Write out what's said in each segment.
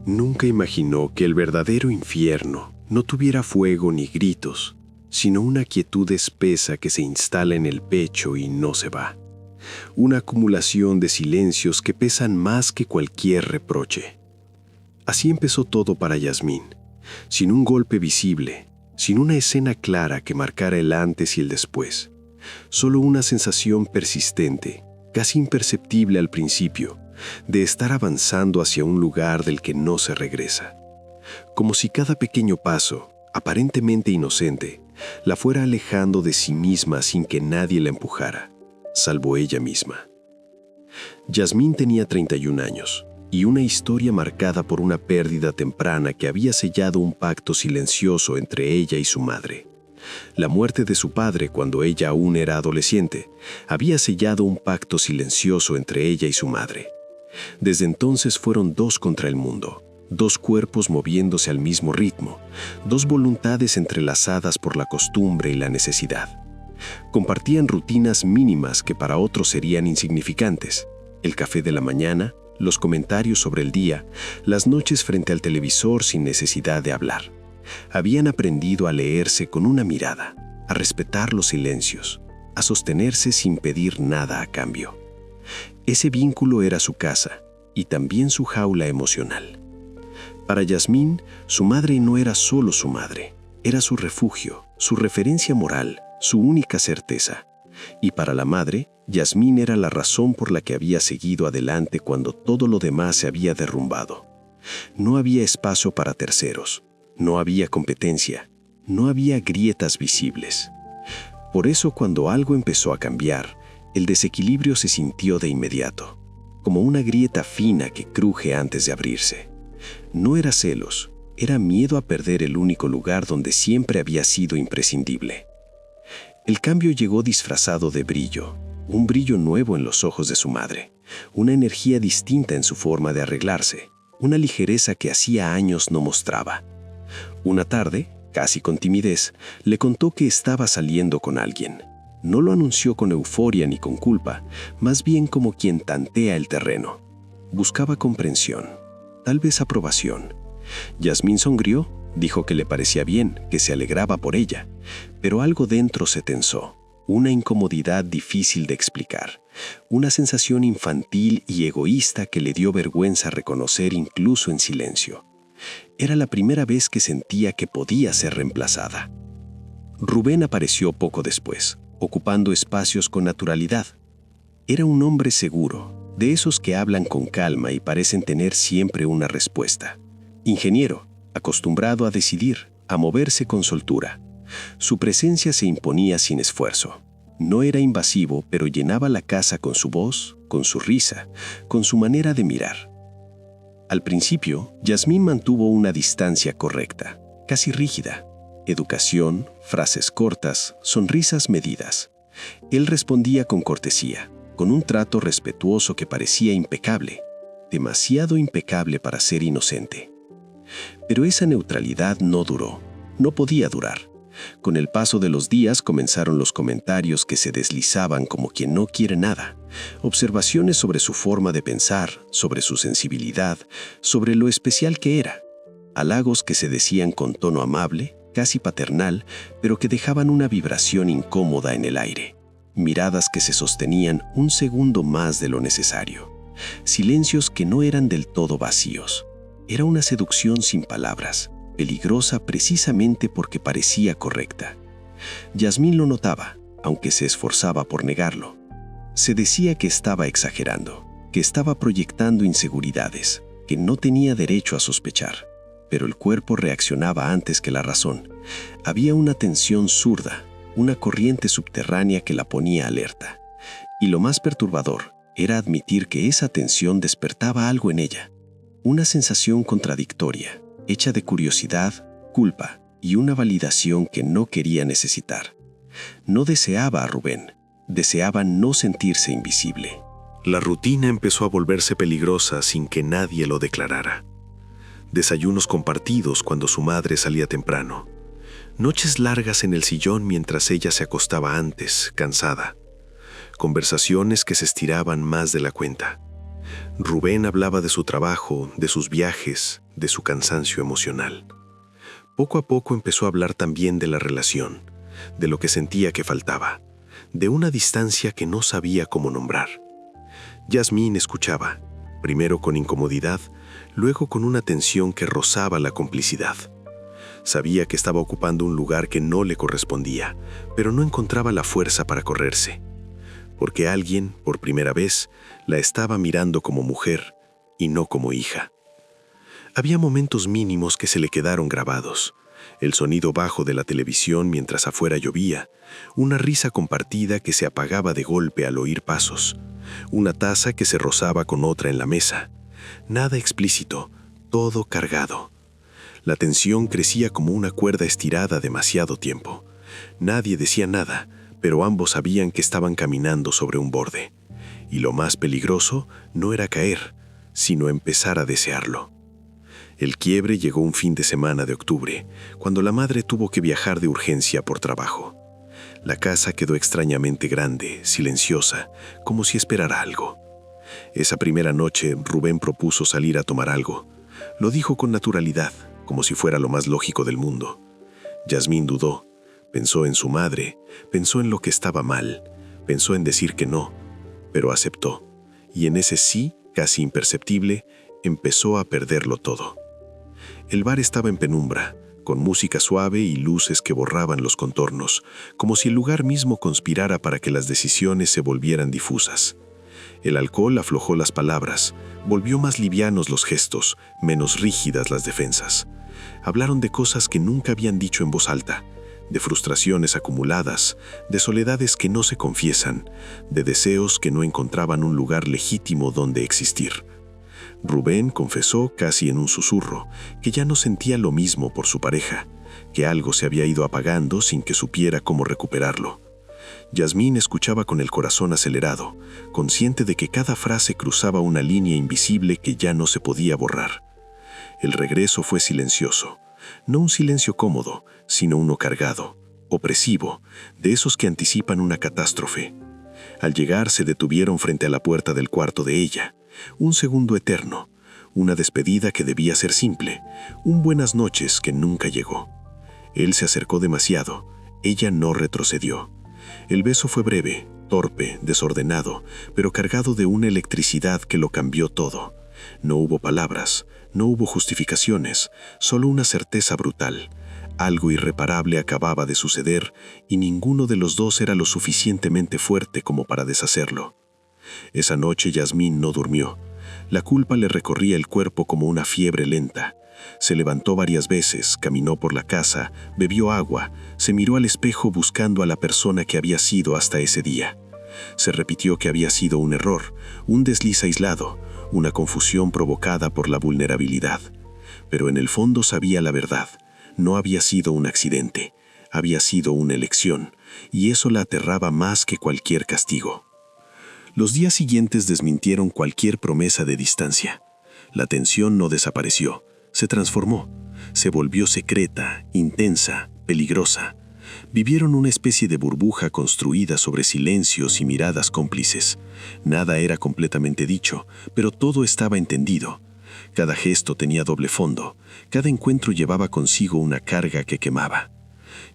Nunca imaginó que el verdadero infierno no tuviera fuego ni gritos, sino una quietud espesa que se instala en el pecho y no se va. Una acumulación de silencios que pesan más que cualquier reproche. Así empezó todo para Yasmín, sin un golpe visible, sin una escena clara que marcara el antes y el después. Solo una sensación persistente, casi imperceptible al principio, de estar avanzando hacia un lugar del que no se regresa. Como si cada pequeño paso, aparentemente inocente, la fuera alejando de sí misma sin que nadie la empujara, salvo ella misma. Yasmín tenía 31 años y una historia marcada por una pérdida temprana que había sellado un pacto silencioso entre ella y su madre. La muerte de su padre cuando ella aún era adolescente había sellado un pacto silencioso entre ella y su madre. Desde entonces fueron dos contra el mundo, dos cuerpos moviéndose al mismo ritmo, dos voluntades entrelazadas por la costumbre y la necesidad. Compartían rutinas mínimas que para otros serían insignificantes: el café de la mañana, los comentarios sobre el día, las noches frente al televisor sin necesidad de hablar. Habían aprendido a leerse con una mirada, a respetar los silencios, a sostenerse sin pedir nada a cambio. Ese vínculo era su casa y también su jaula emocional. Para Yasmín, su madre no era solo su madre, era su refugio, su referencia moral, su única certeza. Y para la madre, Yasmín era la razón por la que había seguido adelante cuando todo lo demás se había derrumbado. No había espacio para terceros, no había competencia, no había grietas visibles. Por eso, cuando algo empezó a cambiar, el desequilibrio se sintió de inmediato, como una grieta fina que cruje antes de abrirse. No era celos, era miedo a perder el único lugar donde siempre había sido imprescindible. El cambio llegó disfrazado de brillo, un brillo nuevo en los ojos de su madre, una energía distinta en su forma de arreglarse, una ligereza que hacía años no mostraba. Una tarde, casi con timidez, le contó que estaba saliendo con alguien. No lo anunció con euforia ni con culpa, más bien como quien tantea el terreno. Buscaba comprensión, tal vez aprobación. Yasmín sonrió, dijo que le parecía bien, que se alegraba por ella, pero algo dentro se tensó, una incomodidad difícil de explicar, una sensación infantil y egoísta que le dio vergüenza reconocer incluso en silencio. Era la primera vez que sentía que podía ser reemplazada. Rubén apareció poco después, ocupando espacios con naturalidad. Era un hombre seguro, de esos que hablan con calma y parecen tener siempre una respuesta. Ingeniero, acostumbrado a decidir, a moverse con soltura. Su presencia se imponía sin esfuerzo. No era invasivo, pero llenaba la casa con su voz, con su risa, con su manera de mirar. Al principio, Yasmín mantuvo una distancia correcta, casi rígida. Educación, frases cortas, sonrisas medidas. Él respondía con cortesía, con un trato respetuoso que parecía impecable, demasiado impecable para ser inocente. Pero esa neutralidad no duró, no podía durar. Con el paso de los días comenzaron los comentarios que se deslizaban como quien no quiere nada, observaciones sobre su forma de pensar, sobre su sensibilidad, sobre lo especial que era, halagos que se decían con tono amable, casi paternal, pero que dejaban una vibración incómoda en el aire, miradas que se sostenían un segundo más de lo necesario, silencios que no eran del todo vacíos. Era una seducción sin palabras, peligrosa precisamente porque parecía correcta. Yasmín lo notaba, aunque se esforzaba por negarlo. Se decía que estaba exagerando, que estaba proyectando inseguridades, que no tenía derecho a sospechar. Pero el cuerpo reaccionaba antes que la razón. Había una tensión zurda, una corriente subterránea que la ponía alerta. Y lo más perturbador era admitir que esa tensión despertaba algo en ella. Una sensación contradictoria, hecha de curiosidad, culpa y una validación que no quería necesitar. No deseaba a Rubén, deseaba no sentirse invisible. La rutina empezó a volverse peligrosa sin que nadie lo declarara. Desayunos compartidos cuando su madre salía temprano. Noches largas en el sillón mientras ella se acostaba antes, cansada. Conversaciones que se estiraban más de la cuenta. Rubén hablaba de su trabajo, de sus viajes, de su cansancio emocional. Poco a poco empezó a hablar también de la relación, de lo que sentía que faltaba, de una distancia que no sabía cómo nombrar. Yasmín escuchaba, primero con incomodidad, luego con una tensión que rozaba la complicidad. Sabía que estaba ocupando un lugar que no le correspondía, pero no encontraba la fuerza para correrse, porque alguien, por primera vez, la estaba mirando como mujer y no como hija. Había momentos mínimos que se le quedaron grabados. El sonido bajo de la televisión mientras afuera llovía, una risa compartida que se apagaba de golpe al oír pasos, una taza que se rozaba con otra en la mesa. Nada explícito, todo cargado. La tensión crecía como una cuerda estirada demasiado tiempo. Nadie decía nada, pero ambos sabían que estaban caminando sobre un borde. Y lo más peligroso no era caer, sino empezar a desearlo. El quiebre llegó un fin de semana de octubre, cuando la madre tuvo que viajar de urgencia por trabajo. La casa quedó extrañamente grande, silenciosa, como si esperara algo. Esa primera noche, Rubén propuso salir a tomar algo. Lo dijo con naturalidad, como si fuera lo más lógico del mundo. Yasmín dudó, pensó en su madre, pensó en lo que estaba mal, pensó en decir que no, pero aceptó. Y en ese sí, casi imperceptible, empezó a perderlo todo. El bar estaba en penumbra, con música suave y luces que borraban los contornos, como si el lugar mismo conspirara para que las decisiones se volvieran difusas. El alcohol aflojó las palabras, volvió más livianos los gestos, menos rígidas las defensas. Hablaron de cosas que nunca habían dicho en voz alta, de frustraciones acumuladas, de soledades que no se confiesan, de deseos que no encontraban un lugar legítimo donde existir. Rubén confesó casi en un susurro que ya no sentía lo mismo por su pareja, que algo se había ido apagando sin que supiera cómo recuperarlo. Yasmín escuchaba con el corazón acelerado, consciente de que cada frase cruzaba una línea invisible que ya no se podía borrar. El regreso fue silencioso, no un silencio cómodo, sino uno cargado, opresivo, de esos que anticipan una catástrofe. Al llegar se detuvieron frente a la puerta del cuarto de ella. Un segundo eterno, una despedida que debía ser simple, un buenas noches que nunca llegó. Él se acercó demasiado, ella no retrocedió. El beso fue breve, torpe, desordenado, pero cargado de una electricidad que lo cambió todo. No hubo palabras, no hubo justificaciones, solo una certeza brutal. Algo irreparable acababa de suceder y ninguno de los dos era lo suficientemente fuerte como para deshacerlo. Esa noche Yasmín no durmió. La culpa le recorría el cuerpo como una fiebre lenta. Se levantó varias veces, caminó por la casa, bebió agua, se miró al espejo buscando a la persona que había sido hasta ese día. Se repitió que había sido un error, un desliz aislado, una confusión provocada por la vulnerabilidad. Pero en el fondo sabía la verdad. No había sido un accidente, había sido una elección, y eso la aterraba más que cualquier castigo. Los días siguientes desmintieron cualquier promesa de distancia. La tensión no desapareció, se transformó, se volvió secreta, intensa, peligrosa. Vivieron una especie de burbuja construida sobre silencios y miradas cómplices. Nada era completamente dicho, pero todo estaba entendido. Cada gesto tenía doble fondo, cada encuentro llevaba consigo una carga que quemaba.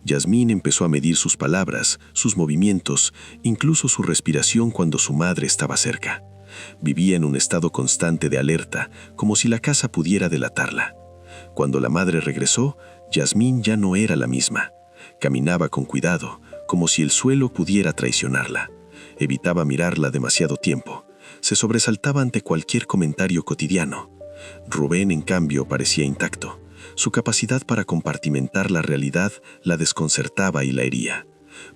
Yasmín empezó a medir sus palabras, sus movimientos, incluso su respiración cuando su madre estaba cerca. Vivía en un estado constante de alerta, como si la casa pudiera delatarla. Cuando la madre regresó, Yasmín ya no era la misma. Caminaba con cuidado, como si el suelo pudiera traicionarla. Evitaba mirarla demasiado tiempo. Se sobresaltaba ante cualquier comentario cotidiano. Rubén, en cambio, parecía intacto. Su capacidad para compartimentar la realidad la desconcertaba y la hería.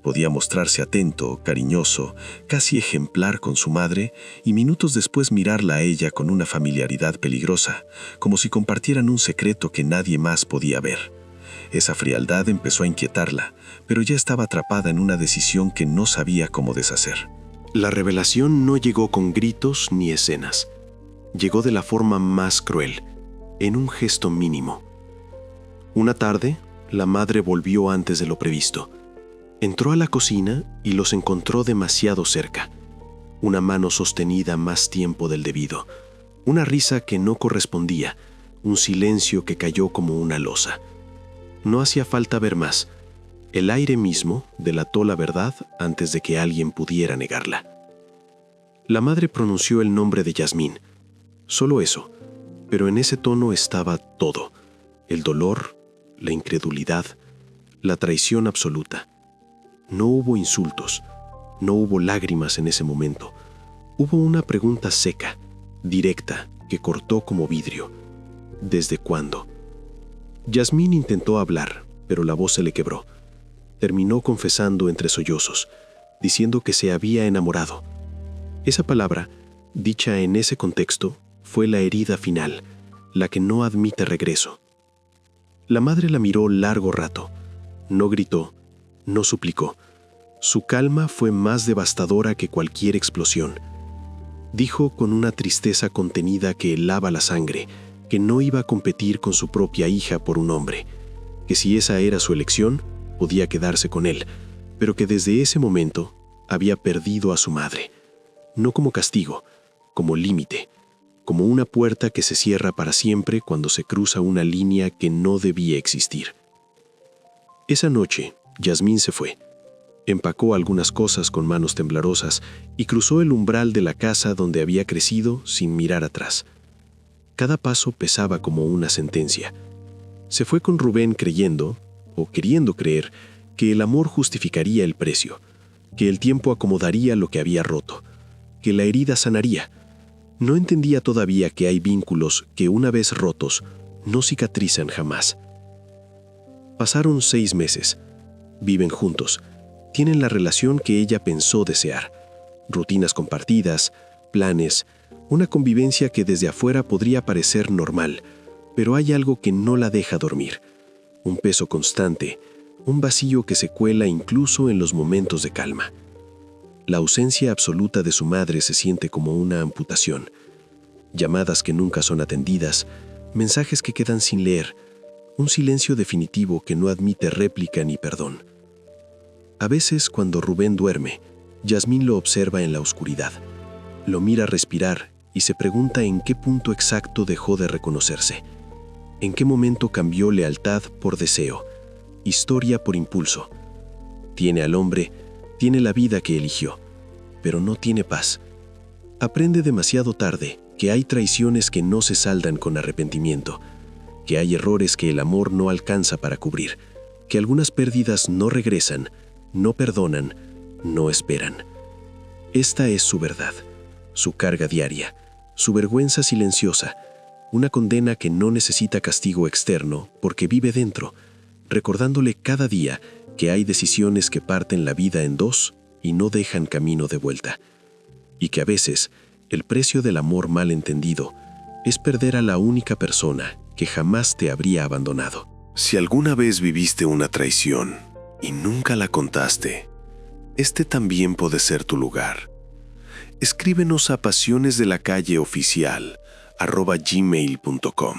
Podía mostrarse atento, cariñoso, casi ejemplar con su madre, y minutos después mirarla a ella con una familiaridad peligrosa, como si compartieran un secreto que nadie más podía ver. Esa frialdad empezó a inquietarla, pero ya estaba atrapada en una decisión que no sabía cómo deshacer. La revelación no llegó con gritos ni escenas. Llegó de la forma más cruel, en un gesto mínimo. Una tarde, la madre volvió antes de lo previsto. Entró a la cocina y los encontró demasiado cerca. Una mano sostenida más tiempo del debido. Una risa que no correspondía, un silencio que cayó como una losa. No hacía falta ver más. El aire mismo delató la verdad antes de que alguien pudiera negarla. La madre pronunció el nombre de Yasmín. Solo eso, pero en ese tono estaba todo: el dolor, la incredulidad, la traición absoluta. No hubo insultos, no hubo lágrimas en ese momento. Hubo una pregunta seca, directa, que cortó como vidrio. ¿Desde cuándo? Yasmín intentó hablar, pero la voz se le quebró. Terminó confesando entre sollozos, diciendo que se había enamorado. Esa palabra, dicha en ese contexto, fue la herida final, la que no admite regreso. La madre la miró largo rato. No gritó, no suplicó. Su calma fue más devastadora que cualquier explosión. Dijo con una tristeza contenida que helaba la sangre que no iba a competir con su propia hija por un hombre, que si esa era su elección, podía quedarse con él, pero que desde ese momento había perdido a su madre, no como castigo, como límite, como una puerta que se cierra para siempre cuando se cruza una línea que no debía existir. Esa noche, Yasmín se fue. Empacó algunas cosas con manos temblorosas y cruzó el umbral de la casa donde había crecido sin mirar atrás. Cada paso pesaba como una sentencia. Se fue con Rubén creyendo, o queriendo creer, que el amor justificaría el precio, que el tiempo acomodaría lo que había roto, que la herida sanaría. No entendía todavía que hay vínculos que, una vez rotos, no cicatrizan jamás. Pasaron 6 meses. Viven juntos. Tienen la relación que ella pensó desear. Rutinas compartidas, planes, una convivencia que desde afuera podría parecer normal, pero hay algo que no la deja dormir. Un peso constante, un vacío que se cuela incluso en los momentos de calma. La ausencia absoluta de su madre se siente como una amputación. Llamadas que nunca son atendidas, mensajes que quedan sin leer, un silencio definitivo que no admite réplica ni perdón. A veces, cuando Rubén duerme, Yasmín lo observa en la oscuridad. Lo mira respirar y se pregunta en qué punto exacto dejó de reconocerse. En qué momento cambió lealtad por deseo, historia por impulso. Tiene al hombre, tiene la vida que eligió, pero no tiene paz. Aprende demasiado tarde que hay traiciones que no se saldan con arrepentimiento, que hay errores que el amor no alcanza para cubrir, que algunas pérdidas no regresan, no perdonan, no esperan. Esta es su verdad, su carga diaria, su vergüenza silenciosa, una condena que no necesita castigo externo porque vive dentro, recordándole cada día que hay decisiones que parten la vida en dos y no dejan camino de vuelta, y que a veces el precio del amor mal entendido es perder a la única persona que jamás te habría abandonado. Si alguna vez viviste una traición y nunca la contaste, este también puede ser tu lugar. Escríbenos a pasionesdelacalle@gmail.com.